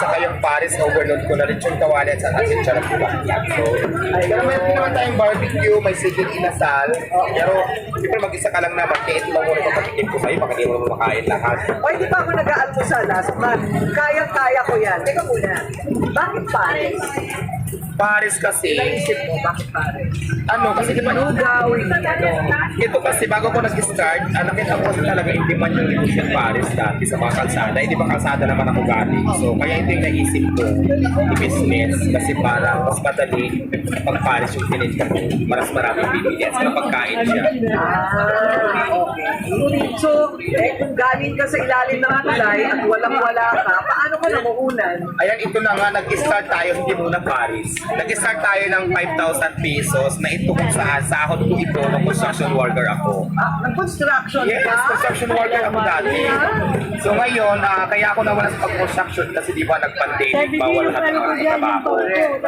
saka yung Paris overload ko na lechon kawali at saka chicharon bulaklak. So, pero may naman tayong barbecue, may sigil inasal. Pero, siyempre mag-isa ka lang naman, kaya ito lang muna papatikin ko sa'yo, baka di mo makain lahat. O, hindi pa ako nag-aalmusal last month. Kayang-kaya ko yan. Teka muna, bakit Paris? Paris kasi, Naisip mo, bakit Paris? ano, kasi di ba, Lugaw, ito kasi bago ko nag-start, nakita ko kasi talaga hindi man yung Lucian Paris dati sa mga kalsada. Hindi ba kalsada naman ako galing. So, kaya ito yung naisip ko, i-business. Kasi para mas madali pag Paris yung tininda ko, maras maraming bibili at saka pagkain siya. Okay. So, kung galing ka sa ilalim ng tulay at walang-wala ka, paano ka namuunan? Ayan, ito na nga, nag-start tayo, hindi muna Paris. Nag-start tayo ng 5,000 pesos na ito kung saan, sahod ko ito ng construction worker ako. Ng construction Yes, ka? construction worker ako dati. So ngayon, kaya ako nawala sa pag-construction kasi di ba nag-pandemic, bawal lahat ng mga trabaho.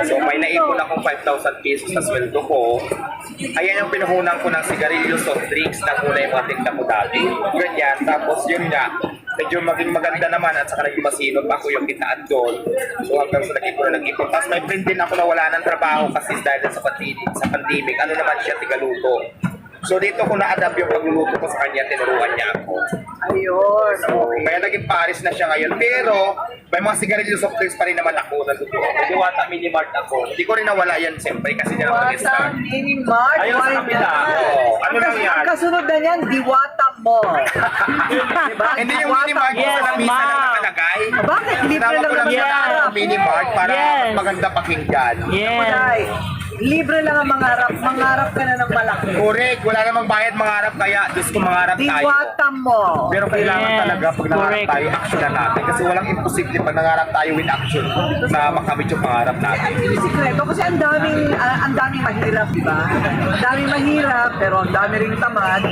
So may naipon akong 5,000 pesos sa sweldo ko. Ayan yung pinuhunan ko ng sigarilyo, soft drinks, na muna yung mga tinda ko dati. Ganyan, tapos yun nga, medyo maging maganda naman at saka naging masinod pa ko yung kitaan doon. So hanggang sa nag-ipon. Tapos may friend din ako na wala ng trabaho kasi dahil sa pandemic, ano naman siya, tigaluto. So dito ko na-adapt yung pagluluto ko sa kanya, tinuruan niya ako. Ayun. Kaya naging Paris na siya ngayon. Pero may mga sigarilyo soft drinks pa rin naman ako na totoo. May Diwata Mini Mart ako. Hindi ko rin nawala yan siyempre kasi hindi naman nag-start. Diwata Mini Mart. Ayun sa kapila. Oo. Ano lang yan? Ang kasunod na yan, Diwata Mall. Diba? Hindi yung Mini Mart Yes, sa lamisa lang ma'am. nakalagay. Bakit? Libre Tinawag lang ko lang naman siya yan. na Mini Mart para Yes. maganda pakinggan. Yes. Kulay. Libre lang ang mangarap. Mangarap ka na ng malaki. Correct. Wala namang bayad mangarap kaya Diyos ko mangarap tayo. Diwata Mall. Pero kailangan Yes, talaga pag nangarap correct. tayo, action na natin. Kasi walang imposible pag nangarap tayo with action na makamit yung pangarap natin. Yung sikreto kasi ang daming mahirap, di ba? Ang daming mahirap, pero ang dami ring tamad.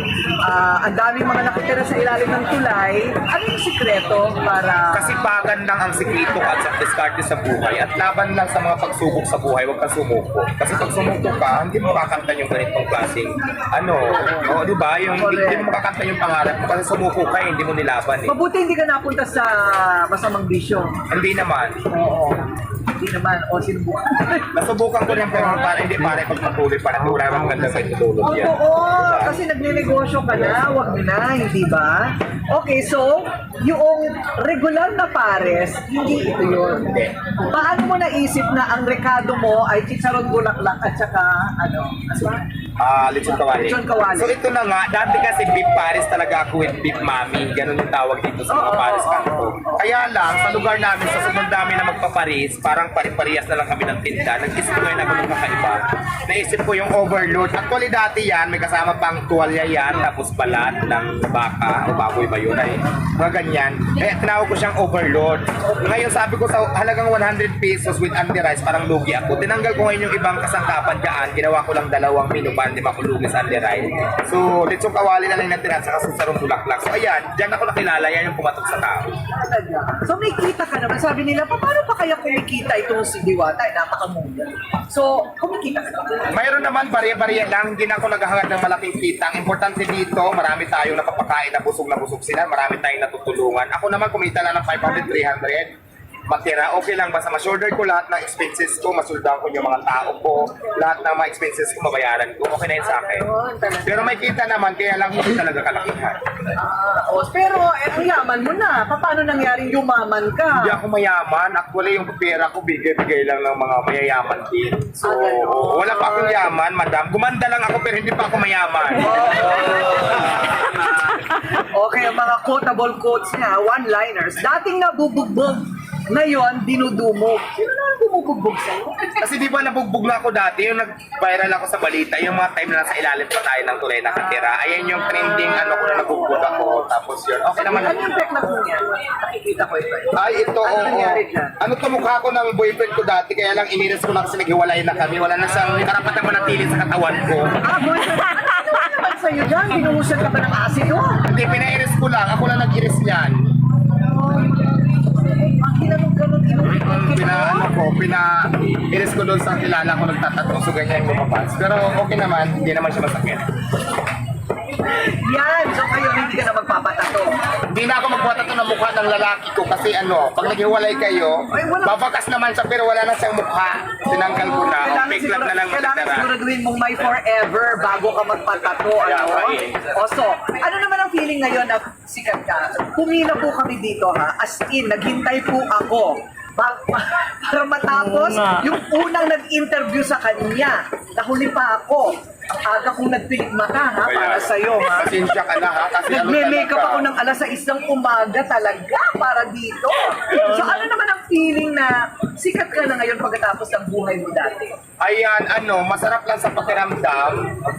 Ang daming mga nakitira sa ilalim ng tulay. Ano yung sikreto para... Kasipagan lang ang sikreto at sa diskarte sa buhay at laban lang sa mga pagsubok sa buhay, huwag kang sumuko. Kasi pag sumuko ka, hindi mo makakanta yung ganitong klaseng di ba? Hindi mo makakanta yung pangarap mo kasi sumuko ka, hindi mo nilaban eh. Mabuti hindi ka napunta sa masamang bisyo. Hindi naman. Oo. Hindi naman. O sinubukan. Nasubukan ko rin pero hindi pare pagpatuloy para wala namang ganda sa itutulog yan. Oo, kasi nagne-negosyo ka na, wag na, hindi ba? Okay, so, yung regular na pares, hindi ito yun. Paano mo naisip na ang rekado mo ay chicharon bulaklak at saka, Lechon kawali. Lechon kawali. So ito na nga, dati kasi beef pares talaga ako with beef mami. Ganun yung tawag dito sa mga pares kanto. Kaya lang, sa lugar namin, sa sunod namin na magpaparis, parang pari-parehas na lang kami ng tinda. Nag-isip ko ako ng kakaiba. Naisip ko yung overload. Actually dati yan, may kasama pang tuwalya yan, tapos balat ng baka o baboy ba yun ay mga ganyan. Kaya tinawag ko siyang overload. Ngayon sabi ko sa halagang 100 pesos with anti rice, parang lugi ako. Tinanggal ko ngayon yung ibang kasangkapan dyan. Ginawa ko lang 2 menu para hindi makulugis anti rice. So, lechong kawali na lang natira sa sarong bulaklak. So ayan, dyan ako nakilala, yan yung pumatok sa tao. So may kita ka naman. Sabi nila, paano pa kaya kumikita itong si Diwata? Ay, napakamuda. So, kumikita ka naman. Mayroon naman, bariya-bariya lang. Hindi na ako naghahangad ng malaking kita. Ang importante dito, marami tayong napapakain na busog sila. Marami tayong natutulungan. Ako naman, kumita lang ng 500, 300. Matira, okay lang. Basta ma-shoulder ko lahat ng expenses ko. Masuldahan ko yung mga tao ko. Lahat ng mga expenses ko, mabayaran ko. Okay na yun sa akin. Pero may kita naman, kaya lang hindi talaga kalakihan. Pero, ang yaman mo na. Paano nangyaring yumaman ka? Hindi ako mayaman. Actually, yung pera ko, bigay-bigay lang ng mga mayayaman din. So, wala pa akong yaman, madam. Gumanda lang ako, pero hindi pa ako mayaman. Okay, ang mga quotable quotes niya, one-liners. Dating nabubugbog, ngayon dinudumog. Sino na bumubugbog sa'yo? Kasi di ba nabugbog na ako dati, yung nag-viral ako sa balita, yung mga time na nasa ilalim pa tayo ng tulay nakatira. Ayan yung trending ano ko na nabugbog ako. Tapos yun, okay naman. Ano yung teknak mo niya? Nakikita ko ito. Ay, ito, Ano nangyari dyan? Ano to mukha ko ng boyfriend ko dati, kaya lang iniris ko na kasi naghiwalay na kami. Wala na siyang karapatang manatili sa katawan ko. Boyfriend. Ano naman sa'yo dyan? Binuhusan ka ba ng asido? Hindi, pinairis ko lang. Ako lang nag-iris niyan. Ang ginanong-ganon, Pina-iris ko doon sa kilala ko nagtatato. So, ganyan yung lumabas. Pero okay naman, hindi naman siya masakit. Yan! So ngayon, hindi ka na magpapatato. Hindi na ako magpatato ng mukha ng lalaki ko kasi pag naghiwalay kayo, Ay, wala. babakas naman siya pero wala na siyang mukha. Tinanggal ko na. Kailangan Fake love na lang kailangan matitira. siguraduhin mong may forever bago ka magpatato. Yeah, Ano? right. O so, ano naman ang feeling ngayon na sikat ka? Pumila po kami dito ha, as in, naghintay po ako. Para matapos, yung unang nag-interview sa kanya, nahuli pa ako. Ang aga kong nagpiligmata ha, para sa'yo ha. Pasensya ka na ha. Kasi Nagme-makeup ako ng alas 6 ng umaga talaga para dito. So ano naman ang feeling na sikat ka na ngayon pagkatapos ng buhay mo dati? Ayan, masarap lang sa pakiramdam,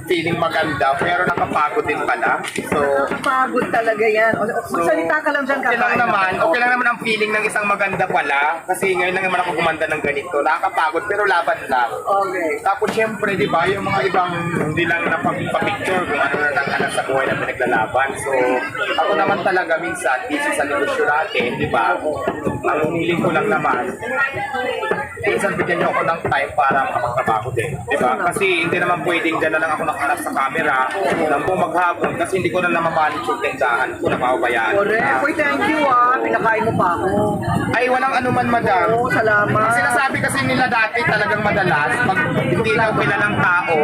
feeling maganda, pero nakapagod din pala. So, Nakakapagod talaga yan. Magsalita ka lang dyan okay lang naman, ako. okay lang naman ang feeling ng isang maganda pala. Kasi ngayon lang naman ako gumanda ng ganito. Nakakapagod, pero laban lang. Okay. Tapos syempre, di ba, yung mga ibang hindi lang napapicture kung ano na nang sa buhay na pinaglalaban. So, ako naman talaga minsan, busy sa negosyo natin, di ba? Ang hiling ko lang naman, minsan bigyan niyo ako ng time para makapagtrabaho din. Di ba? Kasi hindi naman pwedeng dyan na lang ako nakaharap sa camera nang po maghapon kasi hindi ko na namamanage yung tindahan ko na pababayaan. Correct. Uy, thank you pinakain mo pa ako. Ay, walang anuman, madam. Oo, salamat. Ang sinasabi kasi nila dati talagang madalas, pag hindi daw kilalang tao,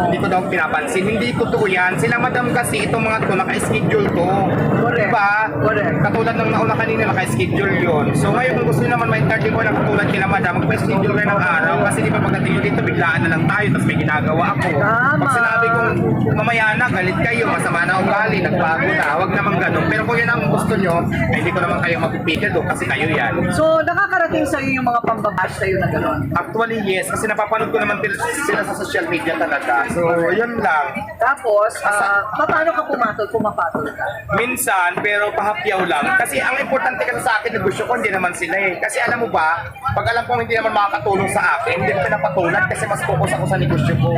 hindi ko daw pinapansin. Hindi totoo yan. Sila madam kasi itong mga to, naka-schedule to. Correct. Diba? Correct. Katulad ng nauna kanina, naka-schedule yun. So ngayon kung gusto nyo naman ma-interview ko na katulad kila madam, magpa-schedule kayo ng araw. Kasi di ba pagdating nyo dito, biglaan na lang tayo, tapos may ginagawa ako. Tama. Pag sinabi kong mamaya na, galit kayo, masama na ugali, nagbago na, wag naman ganun. Pero kung yun ang gusto nyo, ay hindi ko naman kayo magpipigil doon kasi kayo yan. So, nakakarating sa'yo yung mga pambabash sa'yo na gano'n? Actually, yes. Kasi napapanood ko naman sila sa social media talaga. So, yun lang. Tapos, paano ka pumatol? Pumapatol ka? Minsan, pero pahapyaw lang. Kasi ang importante kasi sa akin, negosyo ko, hindi naman sila eh. Kasi alam mo ba, pag alam kong hindi naman makakatulong sa akin, hindi ko pinapatulan kasi mas focus ako sa negosyo ko.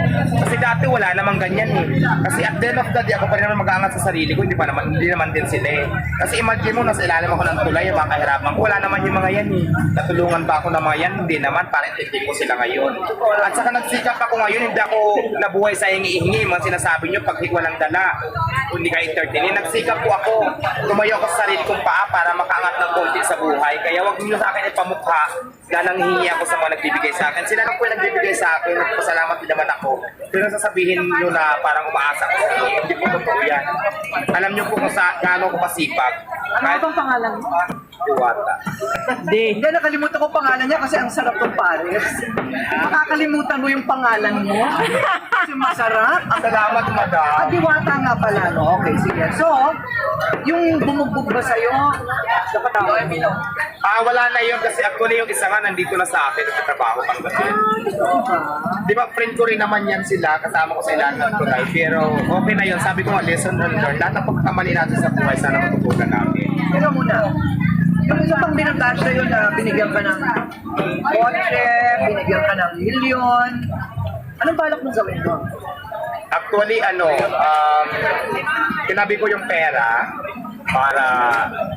Kasi dati wala namang ganyan eh. Kasi at the end of the day, ako pa rin naman mag-aangat sa sarili ko, hindi naman din sila eh. Kasi imagine mo, nasa ilalim ako ng tulay, yung mga kahirapan ko, wala naman yung mga yan eh. Natulungan ba ako ng mga yan? Hindi naman, para intindi ko sila ngayon. At saka nagsikap ako ngayon, hindi ako nabuhay sa hingi-hingi. Mga sinasabi nyo, pag walang dala, hindi ka entertainin. Nagsikap po ako, tumayo ako sa sarili kong paa para makaangat ng konti sa buhay. Kaya wag niyo sa akin ipamukha na nanghihingi ako sa mga nagbibigay sa akin. Sila lang po yung nagbibigay sa akin, nagpasalamat din naman ako. Pero sasabihin nyo na parang umaasa ko sa inyo, hindi po totoo yan. Alam nyo po kung gaano ko kasipag. Ano bang pangalan mo? Diwata. Hindi, nakalimutan ko pangalan niya kasi ang sarap ng pares. Makakalimutan mo yung pangalan mo? Kasi masarap. Salamat, madam. Diwata nga pala, no? Okay, sige. So, yung bumugbog ba sa'yo? Dapat ako, Emilio. Wala na yun kasi actually yung isa nga nandito na sa akin sa trabaho pang gabi. Di ba, friend ko rin naman yan sila, kasama ko sa ilan ng tulay. Pero okay na yun, sabi ko nga, lesson learned. Lahat ng pagkamali natin sa buhay, sana matutunan namin. Pero muna, yung isa pang binabash sa'yo na binigyan ka ng kotse, binigyan ka ng milyon, anong balak mong gawin doon? Actually, tinabi ko yung pera para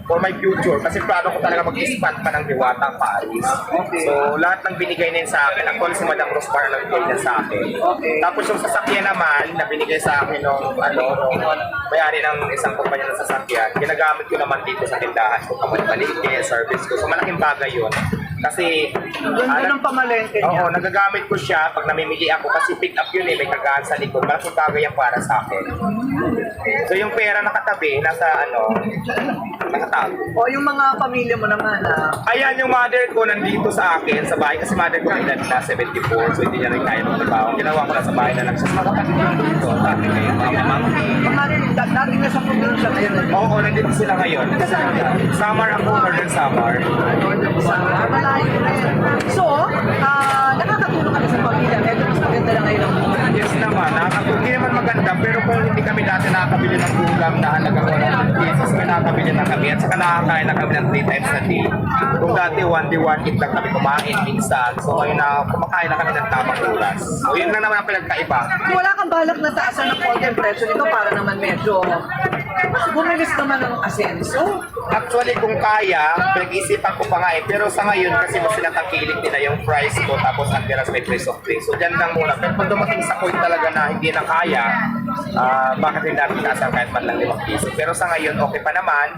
for my future kasi plano ko talaga mag-expand pa ng Diwata Paris. Okay. So, lahat ng binigay na yun sa akin, actually si Madam Rosmar ang nagbigay niya sa akin. Okay. Tapos yung sasakyan naman na binigay sa akin nung may-ari ng isang kumpanya ng sasakyan, ginagamit ko naman dito sa tindahan ko, pamalibalik, service ko. So, malaking bagay yun. Kasi, Ganda ng pamalengke niya. oo, nagagamit ko siya pag namimili ako kasi pick up yun eh, may kagaan sa likod. Malaking bagay yan para sa akin. So, yung pera nakatabi, nasa nakatago. O yung mga pamilya mo naman, Ayan, yung mother ko nandito sa akin, sa bahay. Kasi mother ko may edad na 74, so hindi niya rin kaya magtrabaho. Ginawa ko na sa bahay na lang siya. Mga kapatid ko dito, dati ngayon, mga mamangkin. dati na sa probinsya ngayon. Oo, nandito sila ngayon. Samar ako, Northern Samar. Malayo rin. So, nakakatulong ka na sa pamilya. Medyo mas maganda na ngayon ang buhay. Yes naman, hindi naman maganda, pero kung hindi kami dati nakakabili ng ulam na halagang 100 pesos, may nakakabili na kami at saka nakakain na kami ng 3 times a day. Kung dati 1 day 1 eat lang kami kumain minsan, so ngayon na kumakain na kami ng tamang oras. So yun lang naman ang pinagkaiba. Kung wala kang balak na taasan ng konti ang presyo nito para naman medyo Bumilis naman ang asenso. Actually, kung kaya, pinag-isipan ko pa nga eh. Pero sa ngayon, kasi mas sinatangkilik nila yung price ko, tapos ang tiras may price of drinks. So, dyan lang muna. Pero pag dumating sa point talaga na hindi na kaya, bakit hindi natin taas kahit man lang 5 piso. Pero sa ngayon, okay pa naman.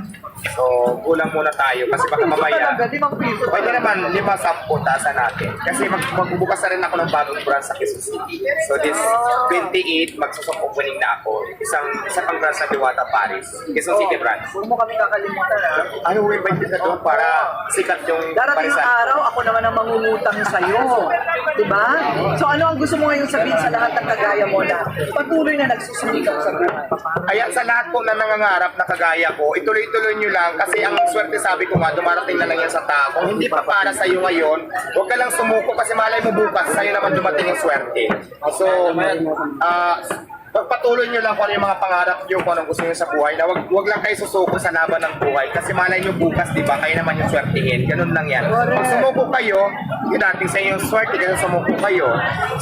So, kulang muna tayo. Kasi baka mamaya, Talaga, 5 piso. pwede naman 5-10 taasan natin. Kasi magbubukas na rin ako ng bagong branch sa Quezon City. So, this 28, magsusok opening na ako. Isa pang branch sa Diwata, Paris. Quezon City branch. Huwag mo kami kakalimutan ha. Ano we invite ka doon para sikat yung Darating parisan? ang araw, ako naman ang mangungutang sa'yo. Diba? So ano ang gusto mo ngayon sabihin sa lahat ng kagaya mo na patuloy na nagsusumikap sa buhay? Kaya sa lahat po na nangangarap na kagaya ko, ituloy-tuloy nyo lang kasi ang swerte sabi ko nga, dumarating na lang yan sa tao. Kung hindi pa para sa'yo ngayon, huwag ka lang sumuko kasi malay mo bukas, sa'yo naman dumating yung swerte. So, pagpatuloy nyo lang kung ano yung mga pangarap nyo, kung anong gusto nyo sa buhay, na wag lang kayo susuko sa laban ng buhay kasi malay nyo bukas, di ba, kayo naman yung swertihin. Ganun lang yan. Pag sumuko kayo, yun natin sa inyong swerte, kasi sumuko kayo.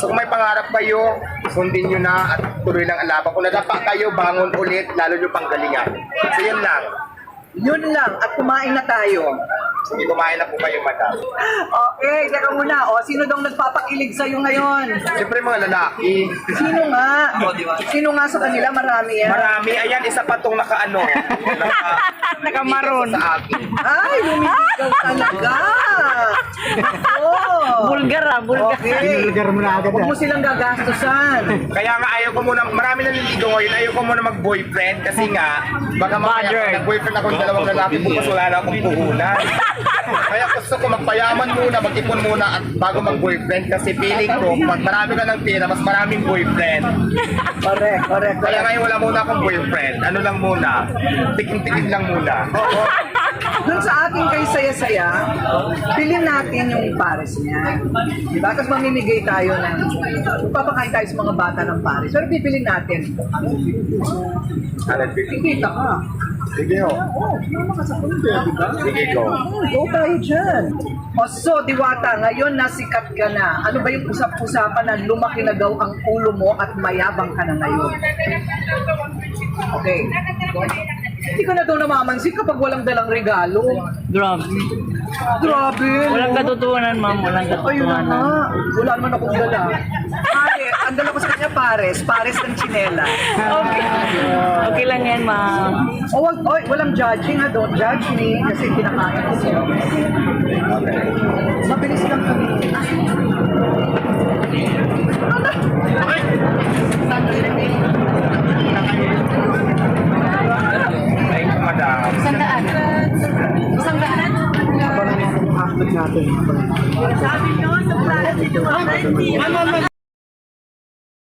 So kung may pangarap kayo, sundin nyo na at tuloy lang ang laban. Kung nadapa kayo, bangon ulit, lalo nyo panggalingan. So yun lang. Yun lang, at kumain na tayo. Sige, kumain na po kayo, madam. Okay, teka muna. O, sino daw nagpapakilig sa'yo ngayon? Siyempre mga lalaki. Sino nga? Sino nga sa kanila? Marami yan. Marami. Ayan, isa pa tong naka-ano. Nakamaroon. Sa akin. Ay, lumiligaw talaga. Oh. Bulgar bulgar. Okay. Huwag mo silang gagastusan. Kaya nga ayaw ko muna, marami naliligo ngayon, ayaw ko muna mag-boyfriend kasi nga, baka mamaya Badger. pag nag-boyfriend ako ng dalawang lalaki, bukas wala na akong puhunan. Kaya gusto ko magpayaman muna, mag-ipon muna at bago mag-boyfriend kasi feeling ko, pag marami ka ng pera, mas maraming boyfriend. Correct. Kaya ngayon wala muna akong boyfriend, ano lang muna, tikim-tikim lang muna. Dun sa ating kay saya-saya, bilhin natin yung pares niya. Diba? Tapos mamimigay tayo ng, papakain tayo sa mga bata ng pares. Pero bibilin natin. Kikita ka. Sige ho. Oo, sumama ka sa kundi, diba? Sige go. Go tayo dyan. O so, Diwata, ngayon nasikat ka na. Ano ba yung usap-usapan na lumaki na daw ang ulo mo at mayabang ka na ngayon? Okay. Hindi ka na daw namamansin kapag walang dalang regalo. Grabe. Grabe. Walang katotohanan, ma'am. Walang Ayun na nga. katotohanan. Wala naman akong dala. Pare, ang dala ko sa kanya pares. Pares ng chinela. Okay. Okay lang yan, ma'am. O, walang judging ha. Don't judge me. Kasi kinakain ko siya. Mabilis lang kami. Thank you, madam. Sabi nyo, sa